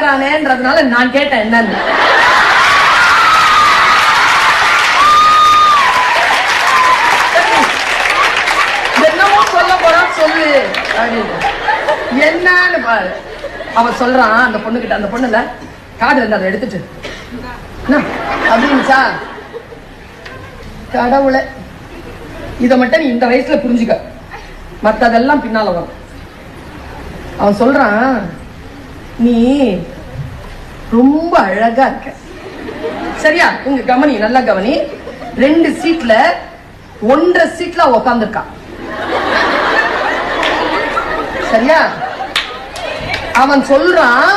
கேக்குறானேன்றதுனால நான் கேட்டேன் என்னன்னு. என்னமோ சொல்ல போறான் சொல்லு அப்படின்னு. என்னன்னு பாரு. அவன் சொல்றான் அந்த பொண்ணு கிட்ட, அந்த பொண்ணுல காடு இருந்து அதை எடுத்துட்டு அப்படின்னுச்சா. கடவுளை, இதை மட்டும் நீ இந்த வயசுல புரிஞ்சுக்க, மற்றதெல்லாம் பின்னால வரும். அவன் சொல்றான், நீ ரொம்ப அழகா இருக்க. சரியா? உங்க கவனி, நல்லா கவனி. 2 சீட்ல 1.5 சீட்ல உக்காந்துருக்கா. சரியா? அவன் சொல்றான்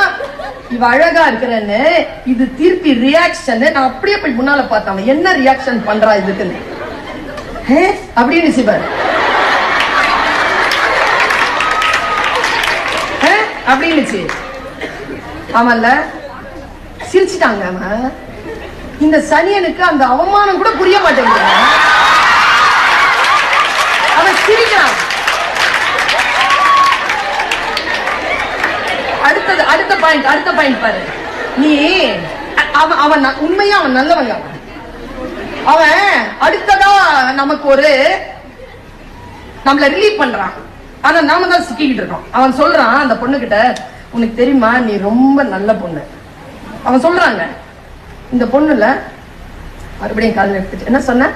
இவ அழகா இருக்கிறன்னு. இது திருப்பி ரியாக்ஷன். நான் அப்படியே போய் முன்னால பார்த்தேன் என்ன ரியாக்ஷன் பண்றா இதுக்குன்னு அப்படின்னு சிவர் அப்படின்னுச்சு. அவன்ல சிரிச்சுட்டாங்க. அவன் இந்த சனியனுக்கு அந்த அவமானம் கூட புரிய மாட்டேங்குது. அவன் சிரிக்கிறான். அடுத்த பாயிண்ட் பாரு. நீ அவன் உண்மையா அவன் நல்லவங்க. அவன் அடுத்ததா நமக்கு ஒரு நம்மள ரிலீவ் பண்றான். ஆனா நாம தான் சிக்கிக்கிட்டு இருக்கோம். அவன் சொல்றான் அந்த பொண்ணு கிட்ட, உனக்கு தெரியுமா நீ ரொம்ப நல்ல பொண்ணு. அவன் சொல்றாங்க. இந்த பொண்ணுல மறுபடியும் காதுல எடுத்துட்டு என்ன சொன்ன,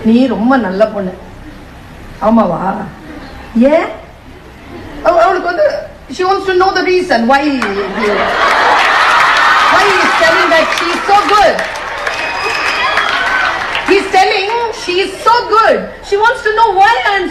நீ ரொம்ப நல்ல பொண்ணு. ஆமாவா? ஏன்? அவளுக்கு வந்து she wants to know the reason why he is telling that she is so good. He's telling she is so good. She wants to know why. And